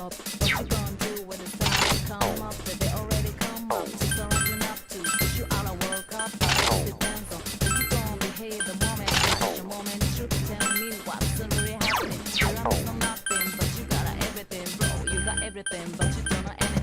up. What you gonna do when it's time to come up? Did they already come up? Just surrounding up to push you out of World Cup. But it depends on if you gonna behave the moment. Such a moment, you tell me what's really happening. You're on nothing, but you got everything, bro. You got everything, but you don't know anything.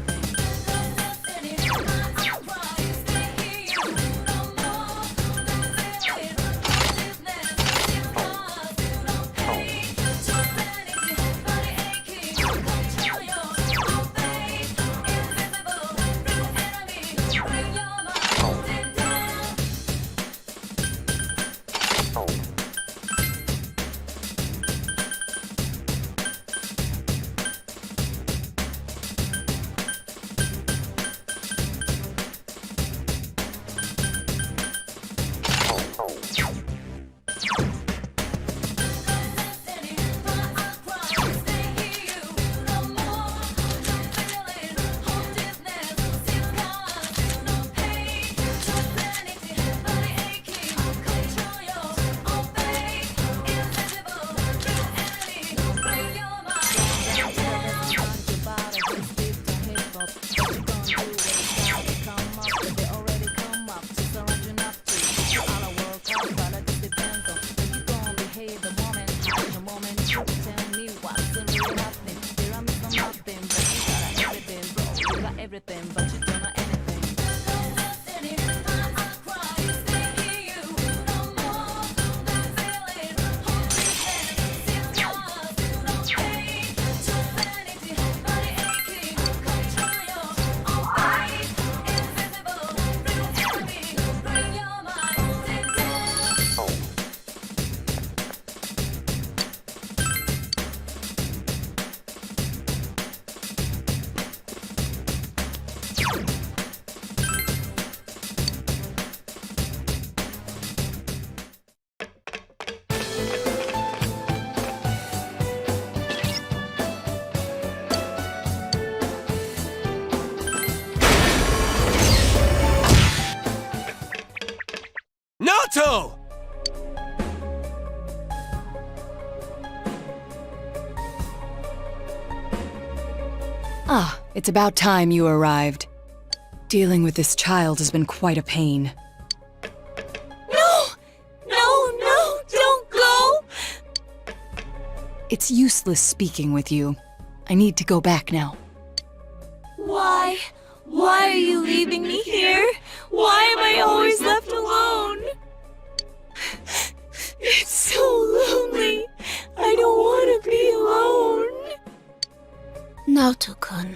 Naoto! Ah, it's about time you arrived. Dealing with this child has been quite a pain. No! No, don't go! It's useless speaking with you. I need to go back now. Why? Why are you leaving me here? Why am I always left alone? It's so lonely. I don't want to be alone. Naoto-kun.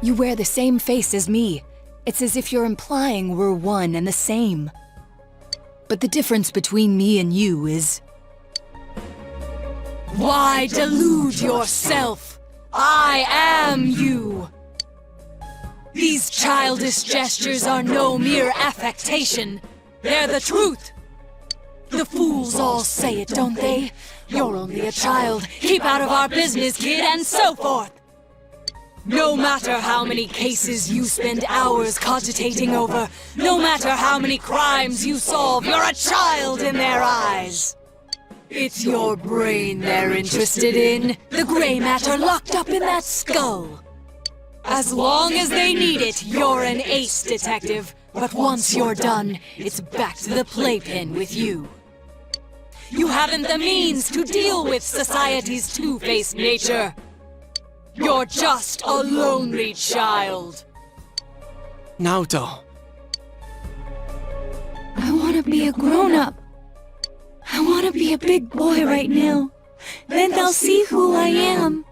You wear the same face as me. It's as if you're implying we're one and the same. But the difference between me and you is... Why delude yourself? I am you! These childish gestures are no mere affectation. They're the truth. The fools all say it, don't they? You're only a child. Keep out of our business, kid, and so forth. No matter how many cases you spend hours cogitating over, no matter how many crimes you solve, you're a child in their eyes. It's your brain they're interested in, the gray matter locked up in that skull. As long as they need it, you're an ace detective. But once you're done, it's back to the playpen with you. You haven't the means to deal with society's two-faced nature. You're just a lonely child. Naoto. I want to be a grown-up. I want to be a big boy right now. Then they'll see who I am.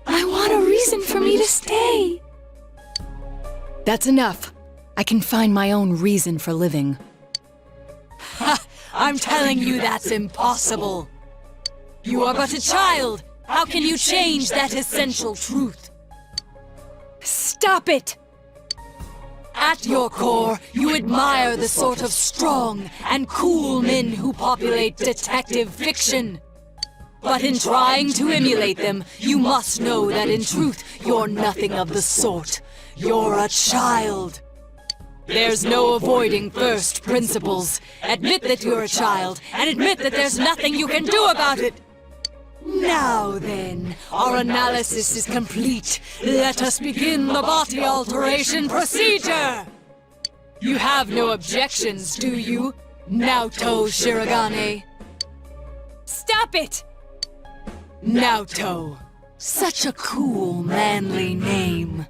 I want a reason for me to stay. That's enough. I can find my own reason for living. Ha! I'm telling you that's impossible. You are but a child. How can you change that essential truth? Stop it! At your core, you admire the sort of strong and cool men who populate detective fiction. But in trying to emulate them, you must know that in truth, you're nothing of the sort. You're a child. There's no avoiding first principles. Admit that you're a child, and admit that there's nothing you can do about it. Now then, our analysis is complete. Let us begin the body alteration procedure! You have no objections, do you, Naoto Shirogane? Stop it! Naoto. Such a cool, manly name.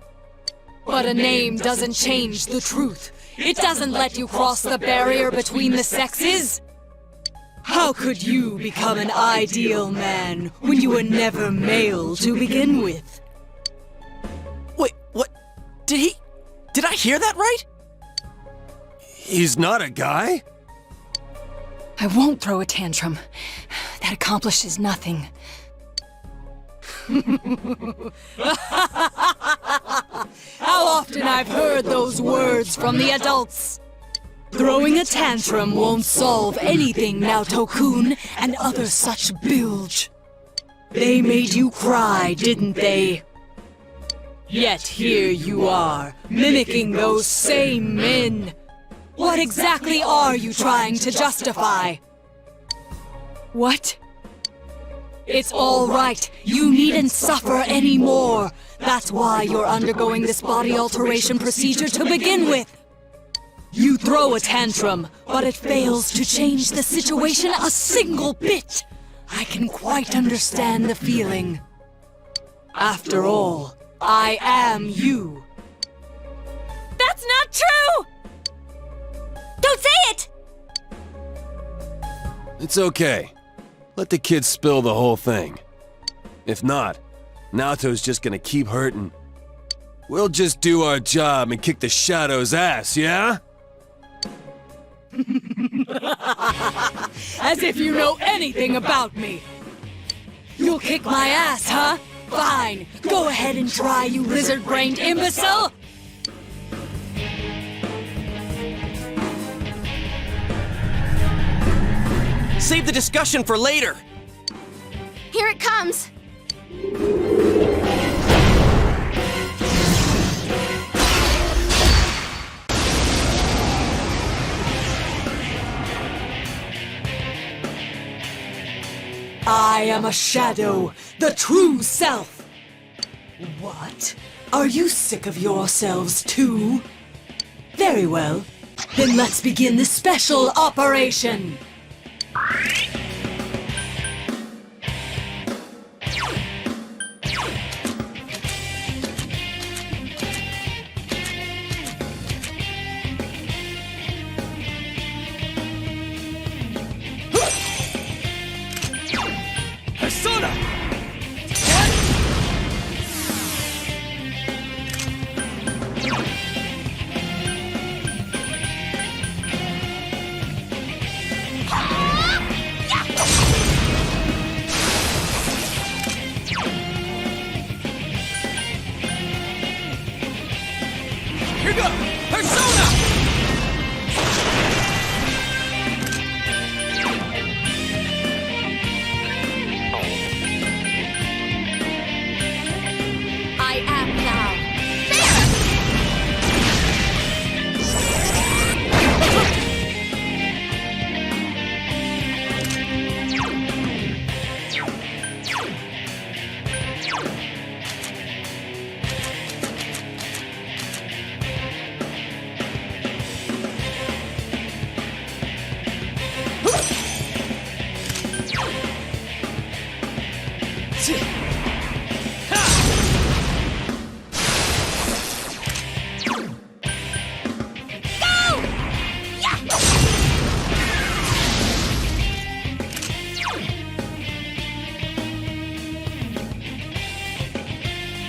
But a name doesn't change the truth. It doesn't let you cross the barrier between the sexes. How could you become an ideal man when you were never male to begin with? Wait, what? Did I hear that right? He's not a guy? I won't throw a tantrum. That accomplishes nothing. How often I've heard those words from the adults. Throwing a tantrum won't solve anything, Naoto-kun, and other such bilge. They made you cry, didn't they? Yet here you are, mimicking those same men. What exactly are you trying to justify? What? It's all right. You needn't suffer anymore. That's why you're undergoing this body alteration procedure to begin with. You throw a tantrum, but it fails to change the situation a single bit. I can quite understand the feeling. After all, I am you. That's not true! Don't say it! It's okay. Let the kid spill the whole thing. If not, Naoto's just gonna keep hurting. We'll just do our job and kick the Shadow's ass, yeah? As if you know anything about me. You'll kick my ass, huh? Fine. Go ahead and try, you lizard-brained imbecile! Save the discussion for later! Here it comes! I am a shadow, the true self! What? Are you sick of yourselves too? Very well. Then let's begin the special operation! Persona! Here goes! Persona! I am now.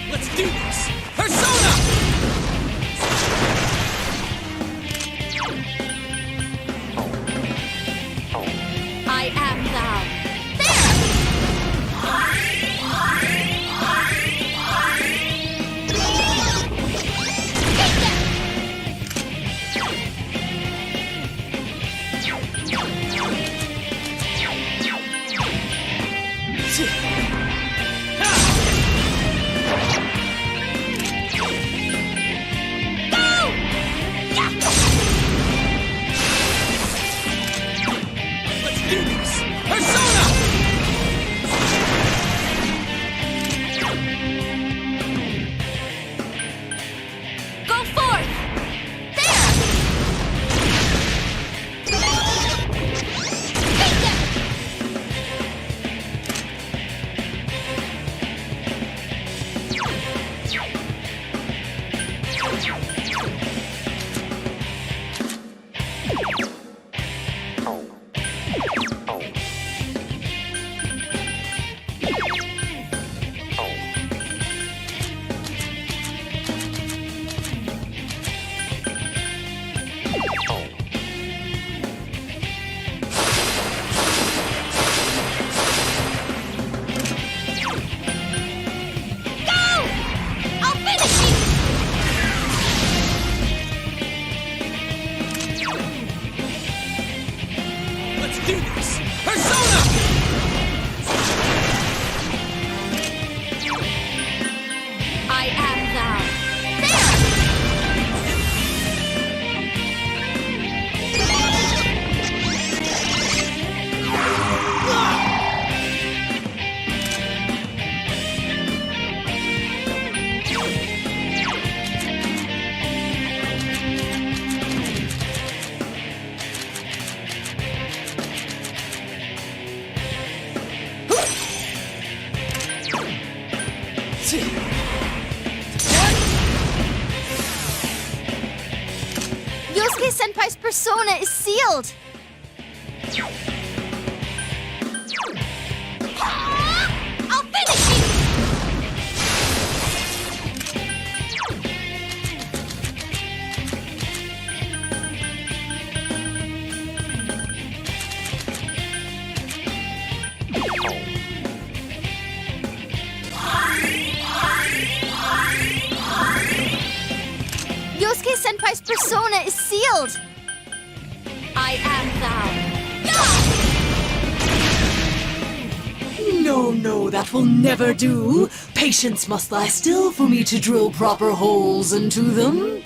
Let's do this! Persona! I am thou. Let's do this! Persona! Yosuke Senpai's persona is sealed! I'll finish you! Yosuke Senpai's persona is sealed! I am thou. No, no, that will never do. Patience must lie still for me to drill proper holes into them.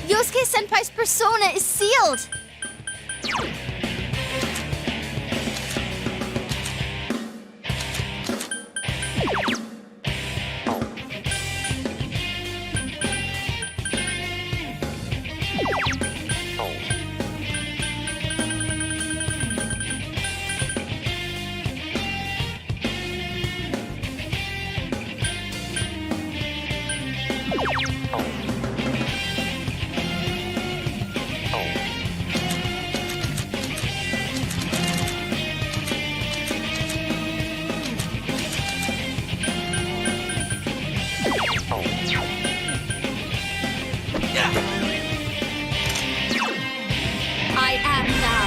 Yosuke Senpai's persona is sealed! I am thou.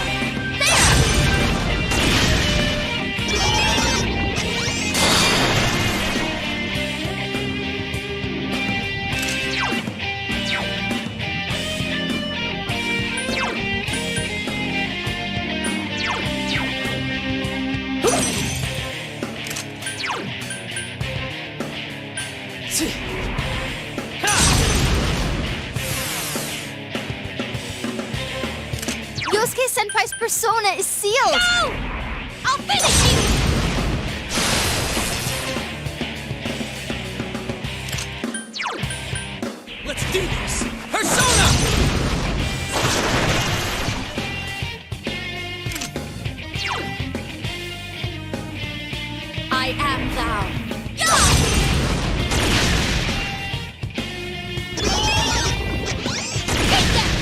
Yosuke Senpai's persona is sealed! No! I'll finish you! Let's do this! Persona! I am thou. Take that!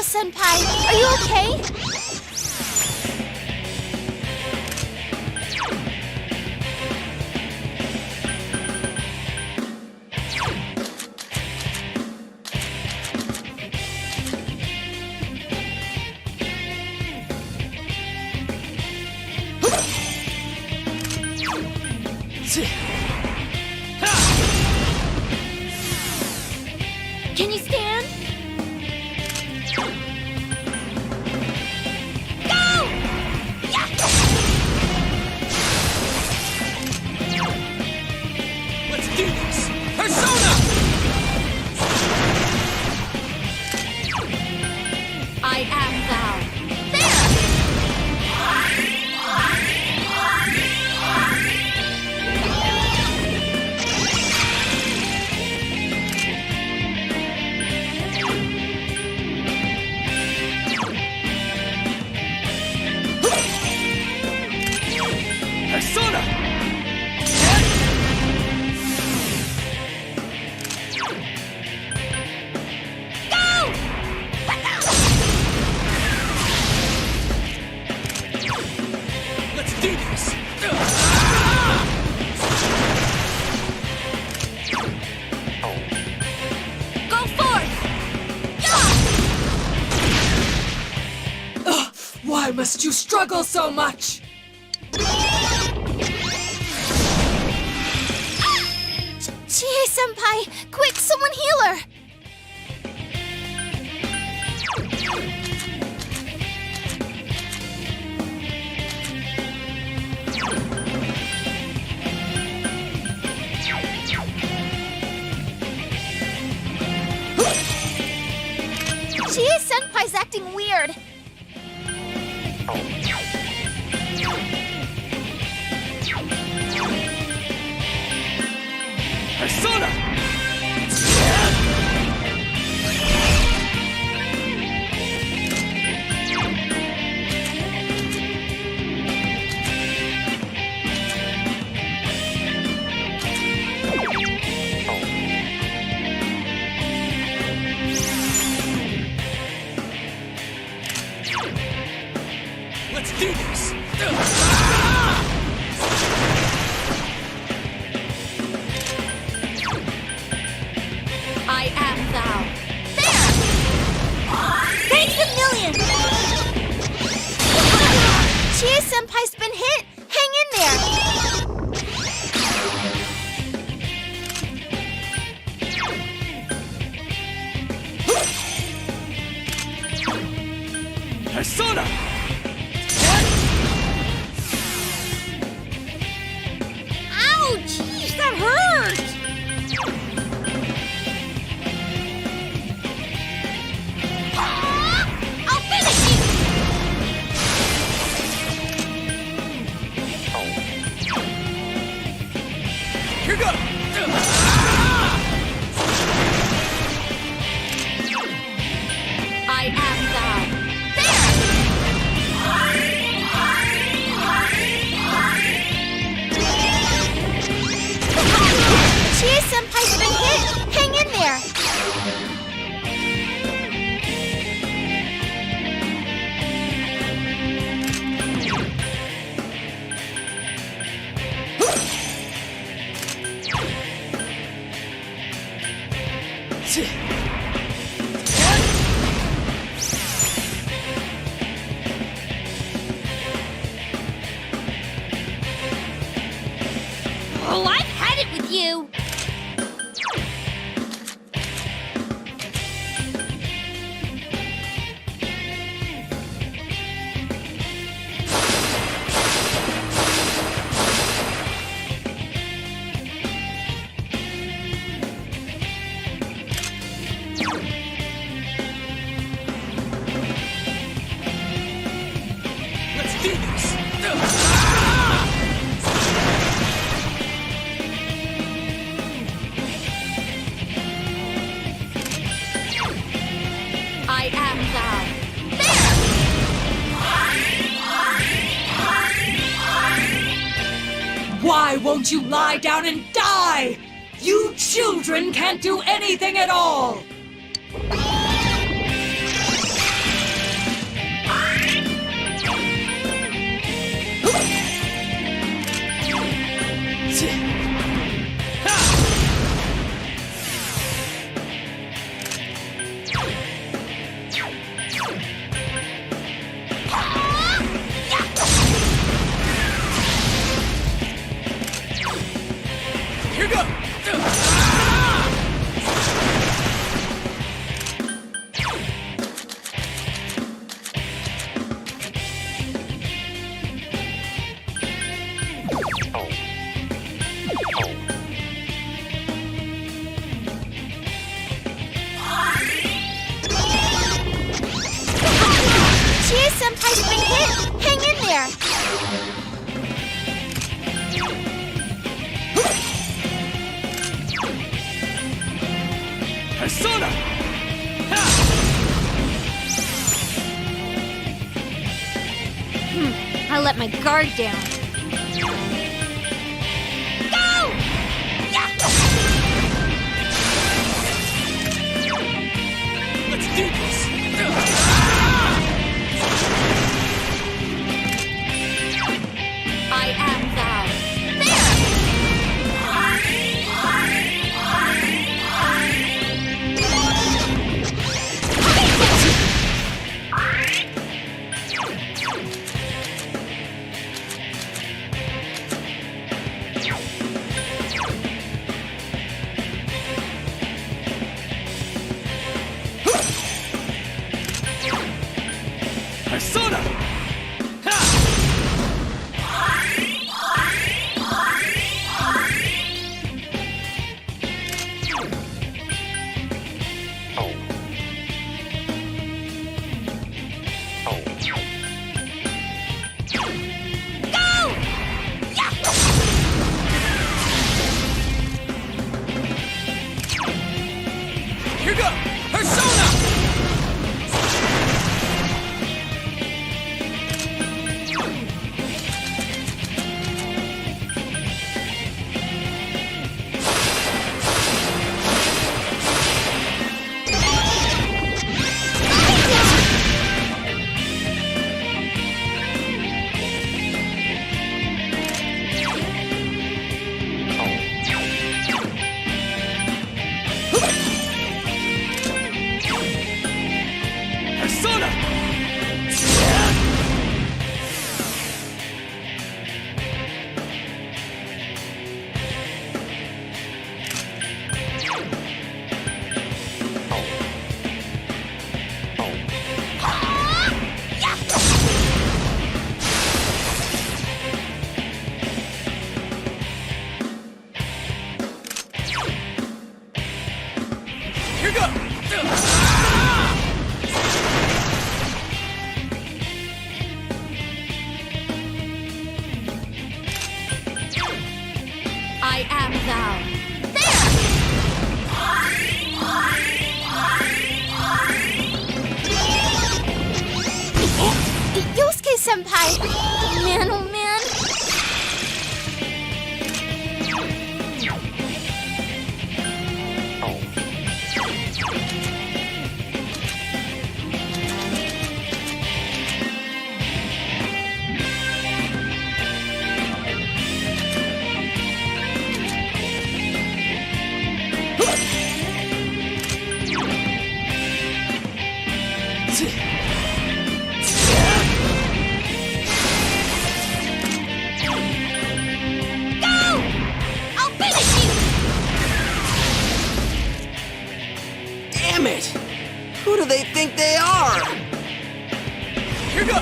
Senpai, are you okay? Can you stand? Go! Yeah! Let's do this! Persona! I am thou. There! Why must you struggle so much? Chie-senpai! Quick, someone heal her! Chie-senpai's acting weird. Persona! Let's do this! I am thou. There! Thanks a million! Chie-senpai's been hit! Hang in there! Persona! Ow! Jeez, that hurt! I'll finish you! Here goes! I am thou. There! Chie-senpai's been hit! Hang in there! Oh, I've had it with you! Let's do this! I am thou. Why won't you lie down and die? You children can't do anything at all! Here goes! Chie-senpai's been hit! Hang in there! Persona! I let my guard down. Go! Let's do this! I am thou. There! I am thou. There! Yosuke-senpai! Man, oh man! Damn it! Who do they think they are? Here goes!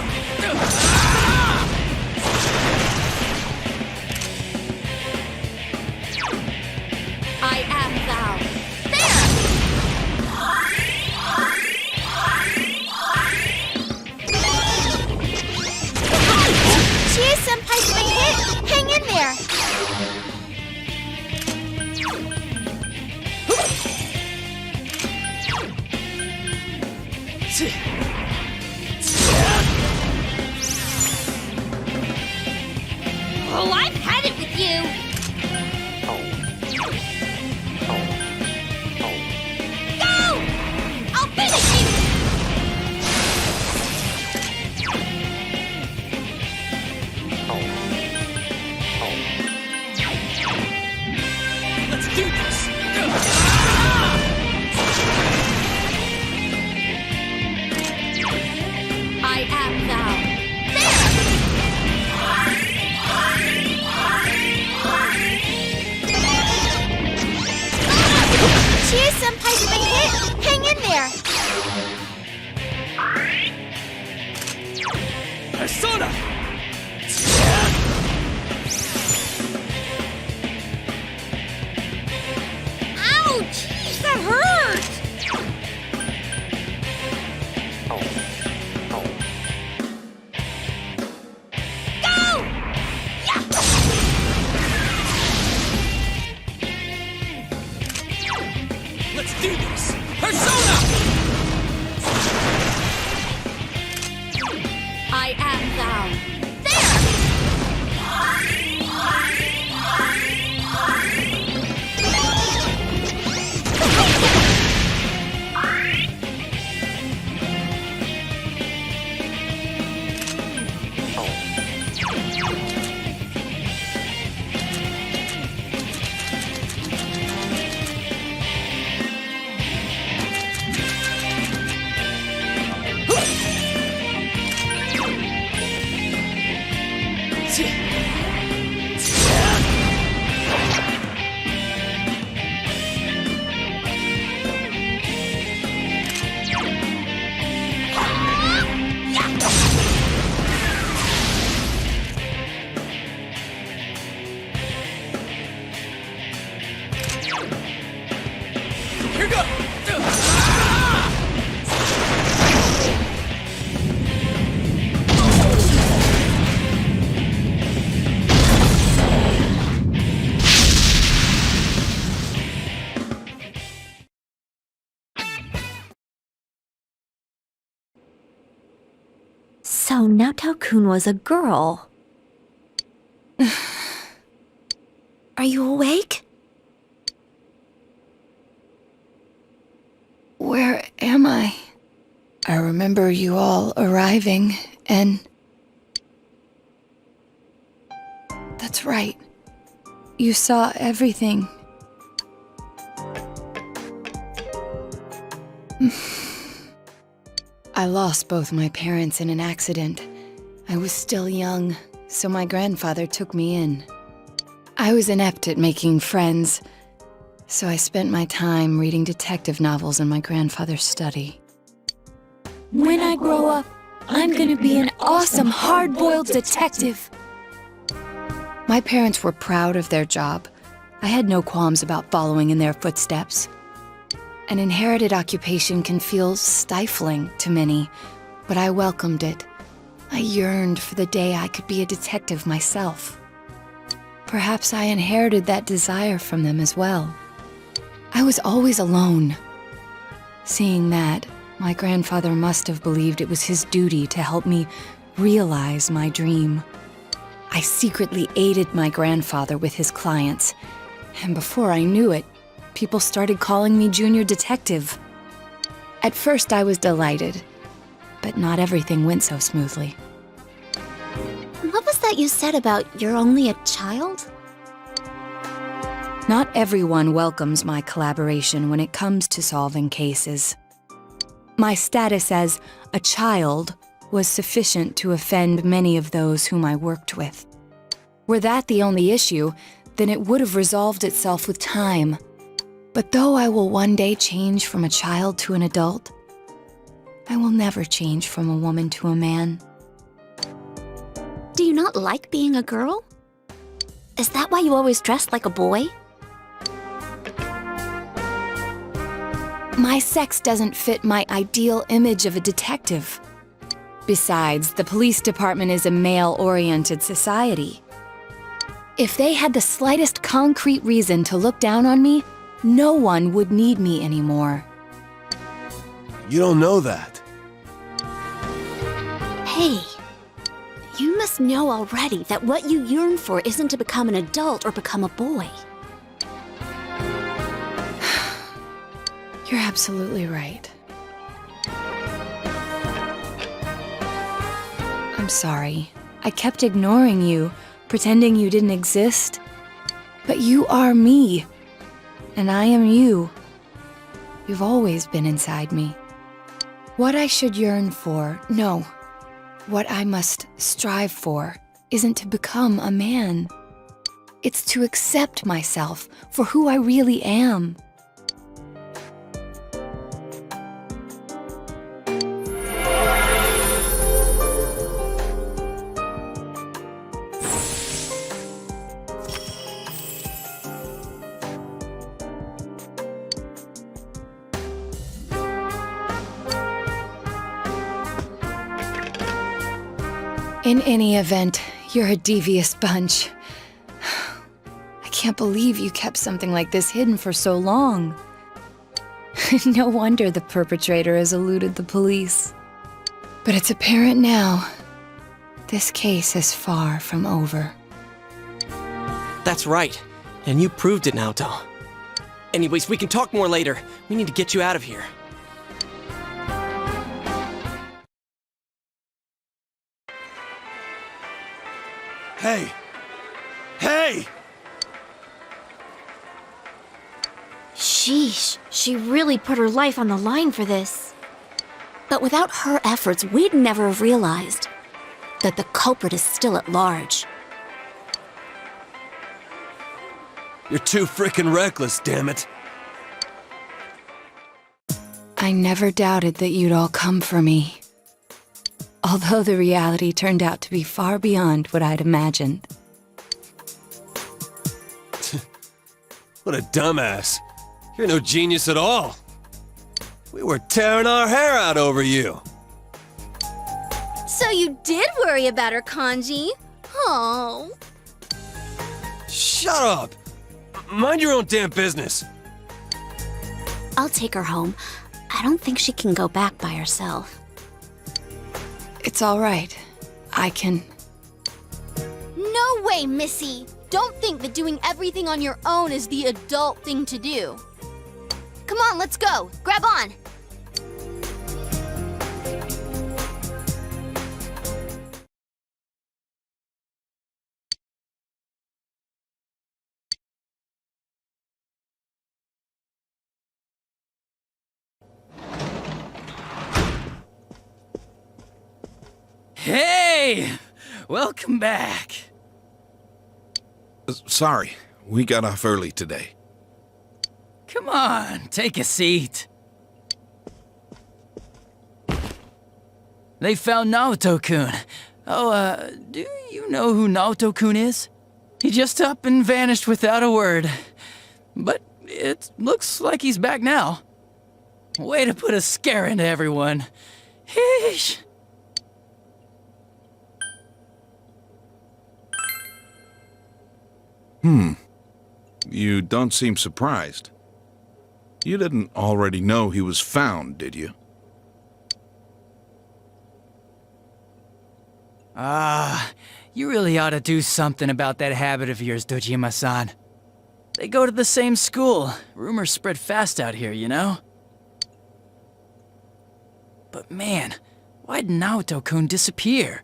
I am thou. There! Chie-senpai's been hit! Hang in there! Oh, I've had it with you! Go! I'll finish you! Let's do this! I am thou. Chie-senpai's been hit! Hang in there! Persona! Ouch! That hurt! Go! Yeah! Let's do this! Persona! I am thou. There! So Naoto-kun was a girl. Are you awake? Where am I? I remember you all arriving, and... That's right. You saw everything. I lost both my parents in an accident. I was still young, so my grandfather took me in. I was inept at making friends, so I spent my time reading detective novels in my grandfather's study. When I grow up, I'm gonna be an awesome hard-boiled detective. My parents were proud of their job. I had no qualms about following in their footsteps. An inherited occupation can feel stifling to many, but I welcomed it. I yearned for the day I could be a detective myself. Perhaps I inherited that desire from them as well. I was always alone. Seeing that, my grandfather must have believed it was his duty to help me realize my dream. I secretly aided my grandfather with his clients, and before I knew it, people started calling me Junior Detective. At first I was delighted, but not everything went so smoothly. What was that you said about you're only a child? Not everyone welcomes my collaboration when it comes to solving cases. My status as a child was sufficient to offend many of those whom I worked with. Were that the only issue, then it would have resolved itself with time. But though I will one day change from a child to an adult, I will never change from a woman to a man. Do you not like being a girl? Is that why you always dress like a boy? My sex doesn't fit my ideal image of a detective. Besides, the police department is a male-oriented society. If they had the slightest concrete reason to look down on me, no one would need me anymore. You don't know that. Hey, you must know already that what you yearn for isn't to become an adult or become a boy. You're absolutely right. I'm sorry. I kept ignoring you, pretending you didn't exist. But you are me, and I am you. You've always been inside me. What I should yearn for, no, what I must strive for, isn't to become a man. It's to accept myself for who I really am. In any event, you're a devious bunch. I can't believe you kept something like this hidden for so long. No wonder the perpetrator has eluded the police. But it's apparent now, this case is far from over. That's right. And you proved it, Naoto. Anyways, we can talk more later. We need to get you out of here. Hey! Hey! Sheesh, she really put her life on the line for this. But without her efforts, we'd never have realized that the culprit is still at large. You're too frickin' reckless, damn it. I never doubted that you'd all come for me. Although the reality turned out to be far beyond what I'd imagined. What a dumbass. You're no genius at all. We were tearing our hair out over you. So you did worry about her, Kanji? Oh. Shut up! Mind your own damn business. I'll take her home. I don't think she can go back by herself. It's all right. I can... No way, Missy! Don't think that doing everything on your own is the adult thing to do. Come on, let's go. Grab on. Hey! Welcome back. Sorry, we got off early today. Come on, take a seat. They found Naoto-kun. Oh, do you know who Naoto-kun is? He just up and vanished without a word. But it looks like he's back now. Way to put a scare into everyone. Heesh. You don't seem surprised. You didn't already know he was found, did you? You really ought to do something about that habit of yours, Dojima-san. They go to the same school. Rumors spread fast out here, you know? But man, why'd Naoto-kun disappear?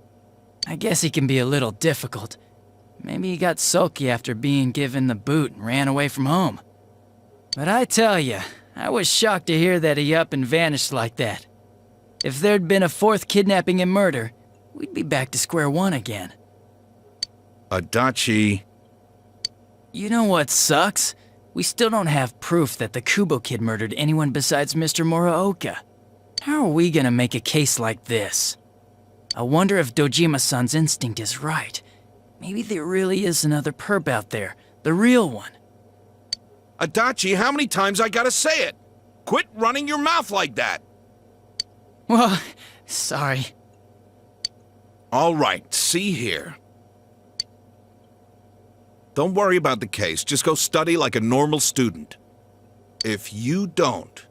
I guess he can be a little difficult. Maybe he got sulky after being given the boot and ran away from home. But I tell ya, I was shocked to hear that he up and vanished like that. If there'd been a fourth kidnapping and murder, we'd be back to square one again. Adachi. You know what sucks? We still don't have proof that the Kubo kid murdered anyone besides Mr. Muraoka. How are we gonna make a case like this? I wonder if Dojima-san's instinct is right. Maybe there really is another perp out there, the real one. Adachi, how many times I gotta say it? Quit running your mouth like that! Well, sorry. All right, see here. Don't worry about the case, just go study like a normal student. If you don't...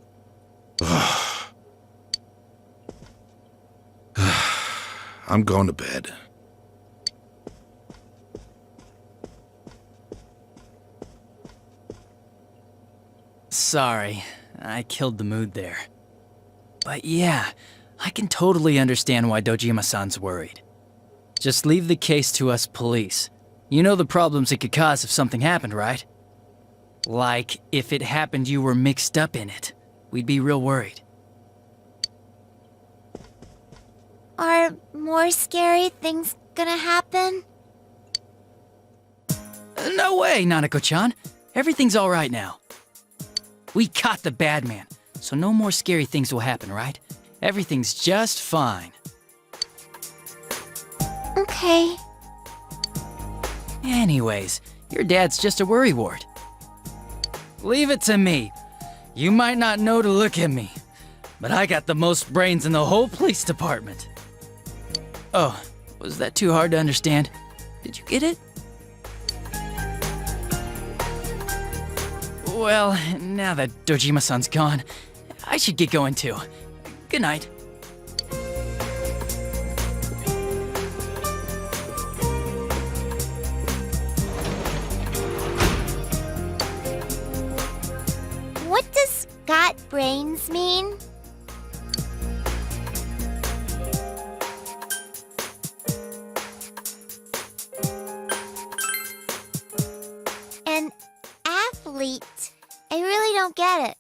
I'm going to bed. Sorry, I killed the mood there. But yeah, I can totally understand why Dojima-san's worried. Just leave the case to us police. You know the problems it could cause if something happened, right? Like, if it happened you were mixed up in it. We'd be real worried. Are more scary things gonna happen? No way, Nanako-chan. Everything's all right now. We caught the bad man, so no more scary things will happen, right? Everything's just fine. Okay. Anyways, your dad's just a worrywart. Leave it to me. You might not know to look at me, but I got the most brains in the whole police department. Oh, was that too hard to understand? Did you get it? Well, now that Dojima-san's gone, I should get going too. Good night. What does got brains mean? An athlete. I really don't get it.